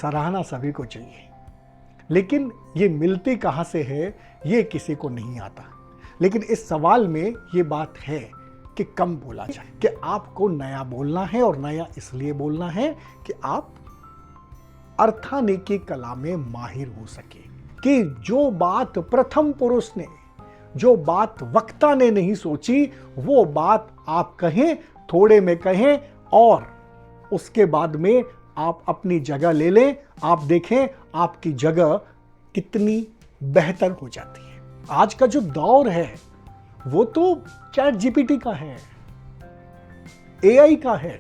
सराहना सभी को चाहिए, लेकिन ये मिलती कहाँ से है ये किसी को नहीं आता। लेकिन इस सवाल में ये बात है कि कम बोला जाए, कि आपको नया बोलना है और नया इसलिए बोलना है कि आप अर्थाने की कला में माहिर हो सके, कि जो बात प्रथम पुरुष ने, जो बात वक्ता ने नहीं सोची, वो बात आप कहें, थोड़े में कहें और उसके बाद में आप अपनी जगह ले लें। आप देखें आपकी जगह कितनी बेहतर हो जाती है। आज का जो दौर है वो तो चैट जीपीटी का है, एआई का है।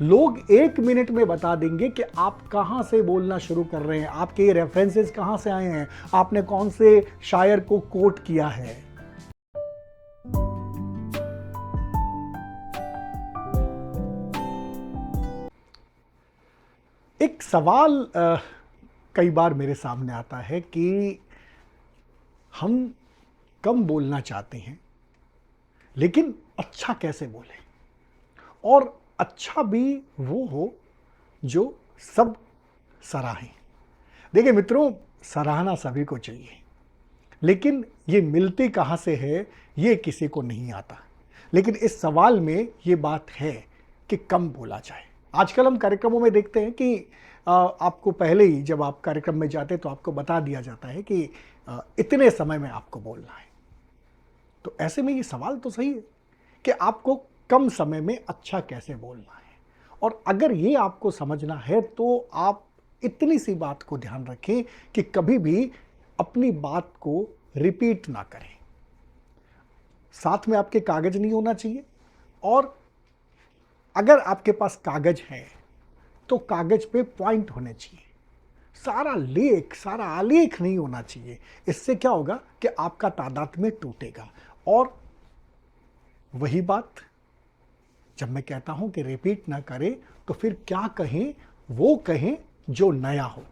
लोग 1 मिनट में बता देंगे कि आप कहां से बोलना शुरू कर रहे हैं, आपके रेफरेंसेस कहां से आए हैं, आपने कौन से शायर को कोट किया है। एक सवाल कई बार मेरे सामने आता है कि हम कम बोलना चाहते हैं, लेकिन अच्छा कैसे बोलें, और अच्छा भी वो हो जो सब सराहें। देखिए मित्रों, सराहना सभी को चाहिए, लेकिन ये मिलती कहाँ से है ये किसी को नहीं आता। लेकिन इस सवाल में ये बात है कि कम बोला जाए। आजकल हम कार्यक्रमों में देखते हैं कि आपको पहले ही जब आप कार्यक्रम में जाते तो आपको बता दिया जाता है कि इतने समय में आपको बोलना है। तो ऐसे में ये सवाल तो सही है कि आपको कम समय में अच्छा कैसे बोलना है। और अगर ये आपको समझना है तो आप इतनी सी बात को ध्यान रखें कि कभी भी अपनी बात को रिपीट ना करें। साथ में आपके कागज नहीं होना चाहिए, और अगर आपके पास कागज है तो कागज पे पॉइंट होने चाहिए। सारा लेख, सारा आलेख नहीं होना चाहिए। इससे क्या होगा कि आपका तादाद में टूटेगा। और वही बात जब मैं कहता हूं कि रिपीट ना करें, तो फिर क्या कहें, वो कहें जो नया हो।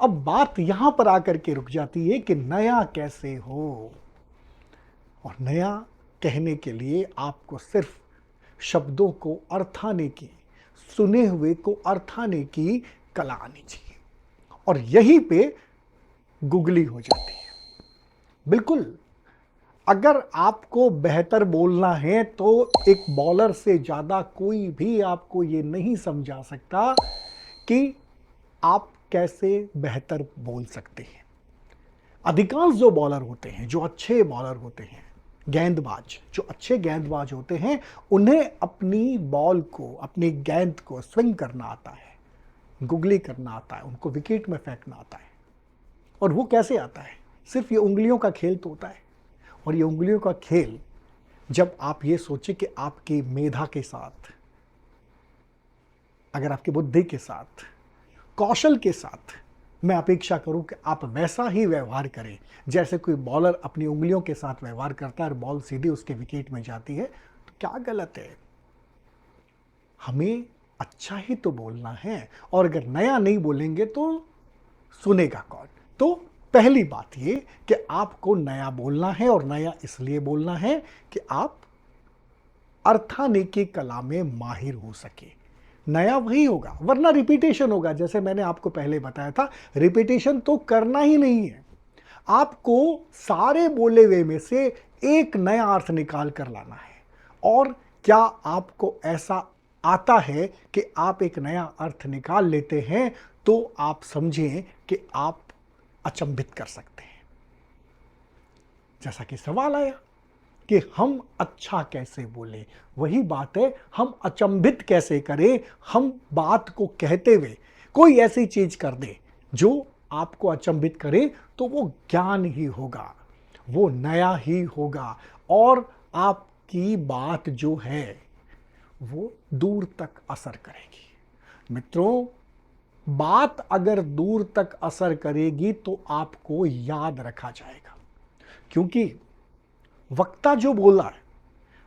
अब बात यहां पर आकर के रुक जाती है कि नया कैसे हो। और नया कहने के लिए आपको सिर्फ शब्दों को अर्थाने की, सुने हुए को अर्थाने की कला आनी चाहिए, और यहीं पे गुगली हो जाती है। बिल्कुल, अगर आपको बेहतर बोलना है तो एक बॉलर से ज्यादा कोई भी आपको ये नहीं समझा सकता कि आप कैसे बेहतर बोल सकते हैं। अधिकांश जो बॉलर होते हैं, जो अच्छे बॉलर होते हैं, गेंदबाज, जो अच्छे गेंदबाज होते हैं, उन्हें अपनी बॉल को, अपनी गेंद को स्विंग करना आता है, गुगली करना आता है, उनको विकेट में फेंकना आता है। और वो कैसे आता है? सिर्फ ये उंगलियों का खेल तो होता है। और ये उंगलियों का खेल, जब आप ये सोचें कि आपकी मेधा के साथ, अगर आपकी बुद्धि के साथ, कौशल के साथ मैं अपेक्षा करूं कि आप वैसा ही व्यवहार करें जैसे कोई बॉलर अपनी उंगलियों के साथ व्यवहार करता है और बॉल सीधी उसके विकेट में जाती है, तो क्या गलत है? हमें अच्छा ही तो बोलना है, और अगर नया नहीं बोलेंगे तो सुनेगा कौन? तो पहली बात ये कि आपको नया बोलना है, और नया इसलिए बोलना है कि आप अर्थाने की कला में माहिर हो सके। नया वही होगा, वरना रिपीटेशन होगा। जैसे मैंने आपको पहले बताया था, रिपीटेशन तो करना ही नहीं है। आपको सारे बोले हुए में से एक नया अर्थ निकाल कर लाना है। और क्या आपको ऐसा आता है कि आप एक नया अर्थ निकाल लेते हैं, तो आप समझें कि आप अचंभित कर सकते हैं। जैसा कि सवाल आया कि हम अच्छा कैसे बोलें, वही बात है, हम अचंभित कैसे करें। हम बात को कहते हुए कोई ऐसी चीज कर दे जो आपको अचंभित करे, तो वो ज्ञान ही होगा, वो नया ही होगा, और आपकी बात जो है वो दूर तक असर करेगी। मित्रों, बात अगर दूर तक असर करेगी तो आपको याद रखा जाएगा, क्योंकि वक्ता जो बोल रहा है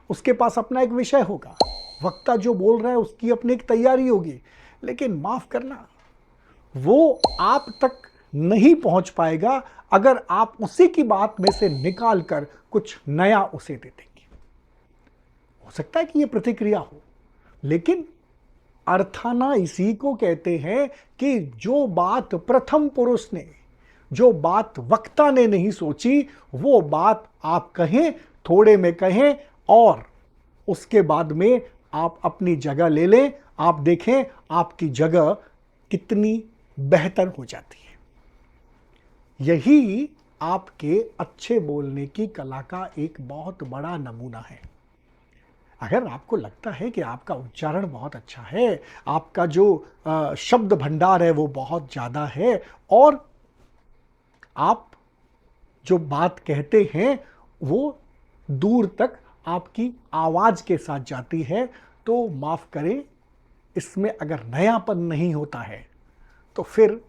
उसके पास अपना एक विषय होगा, वक्ता जो बोल रहा है उसकी अपनी एक तैयारी होगी, लेकिन माफ करना, वो आप तक नहीं पहुंच पाएगा अगर आप उसी की बात में से निकाल कर कुछ नया उसे दे देंगे। हो सकता है कि यह प्रतिक्रिया हो, लेकिन अर्थाना इसी को कहते हैं कि जो बात प्रथम पुरुष ने, जो बात वक्ता ने नहीं सोची, वो बात आप कहें, थोड़े में कहें और उसके बाद में आप अपनी जगह ले लें। आप देखें आपकी जगह कितनी बेहतर हो जाती है। यही आपके अच्छे बोलने की कला का एक बहुत बड़ा नमूना है। अगर आपको लगता है कि आपका उच्चारण बहुत अच्छा है, आपका जो शब्द भंडार है वो बहुत ज़्यादा है और आप जो बात कहते हैं वो दूर तक आपकी आवाज़ के साथ जाती है, तो माफ़ करें, इसमें अगर नयापन नहीं होता है तो फिर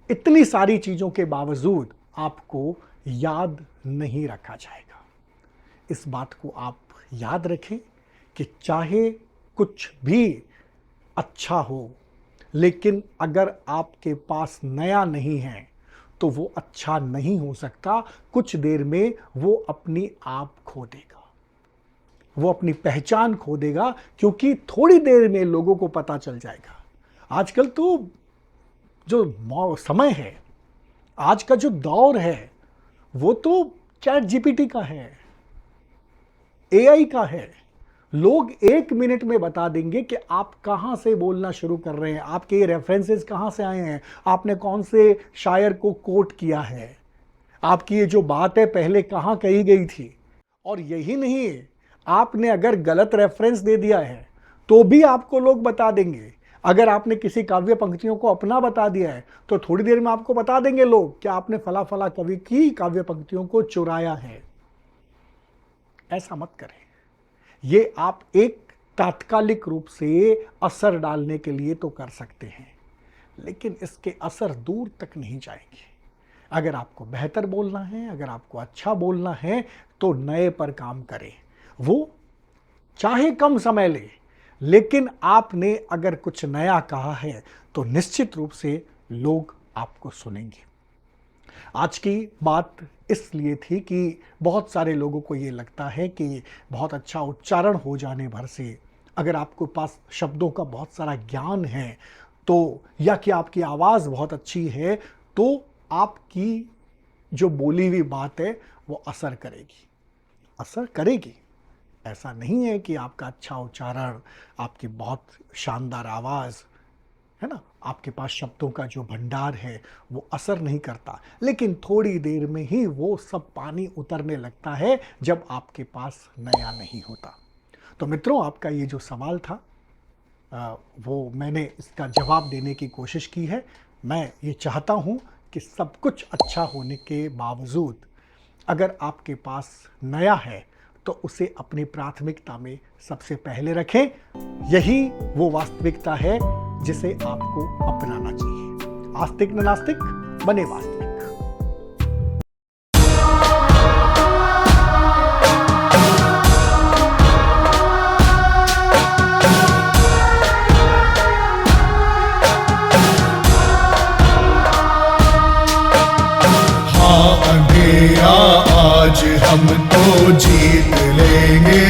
इतनी सारी चीज़ों के बावजूद आपको याद नहीं रखा जाएगा। इस बात को आप याद रखें कि चाहे कुछ भी अच्छा हो, लेकिन अगर आपके पास नया नहीं है तो वो अच्छा नहीं हो सकता। कुछ देर में वो अपनी आप खो देगा, वो अपनी पहचान खो देगा, क्योंकि थोड़ी देर में लोगों को पता चल जाएगा। आजकल तो जो समय है, आज का जो दौर है, वो तो चैट जीपीटी का है, एआई का है। लोग 1 मिनट में बता देंगे कि आप कहाँ से बोलना शुरू कर रहे हैं, आपके ये रेफरेंसेस कहाँ से आए हैं, आपने कौन से शायर को कोट किया है, आपकी ये जो बात है पहले कहाँ कही गई थी। और यही नहीं, आपने अगर गलत रेफरेंस दे दिया है तो भी आपको लोग बता देंगे। अगर आपने किसी काव्य पंक्तियों को अपना बता दिया है तो थोड़ी देर में आपको बता देंगे लोग कि आपने फला फला कवि की काव्य पंक्तियों को चुराया है। ऐसा मत करें। ये आप एक तात्कालिक रूप से असर डालने के लिए तो कर सकते हैं, लेकिन इसके असर दूर तक नहीं जाएंगे। अगर आपको बेहतर बोलना है, अगर आपको अच्छा बोलना है, तो नए पर काम करें। वो चाहे कम समय ले, लेकिन आपने अगर कुछ नया कहा है तो निश्चित रूप से लोग आपको सुनेंगे। आज की बात इसलिए थी कि बहुत सारे लोगों को ये लगता है कि बहुत अच्छा उच्चारण हो जाने भर से, अगर आपके पास शब्दों का बहुत सारा ज्ञान है तो, या कि आपकी आवाज़ बहुत अच्छी है, तो आपकी जो बोली हुई बात है वो असर करेगी। असर करेगी, ऐसा नहीं है कि आपका अच्छा उच्चारण, आपकी बहुत शानदार आवाज़ है ना, आपके पास शब्दों का जो भंडार है वो असर नहीं करता, लेकिन थोड़ी देर में ही वो सब पानी उतरने लगता है जब आपके पास नया नहीं होता। तो मित्रों, आपका ये जो सवाल था वो मैंने इसका जवाब देने की कोशिश की है। मैं ये चाहता हूँ कि सब कुछ अच्छा होने के बावजूद अगर आपके पास नया है तो उसे अपनी प्राथमिकता में सबसे पहले रखें। यही वो वास्तविकता है जिसे आपको अपनाना चाहिए। आस्तिक न नास्तिक, बने वास्तविक। हाँ, अंधेरा आज हम तो जीत लेंगे।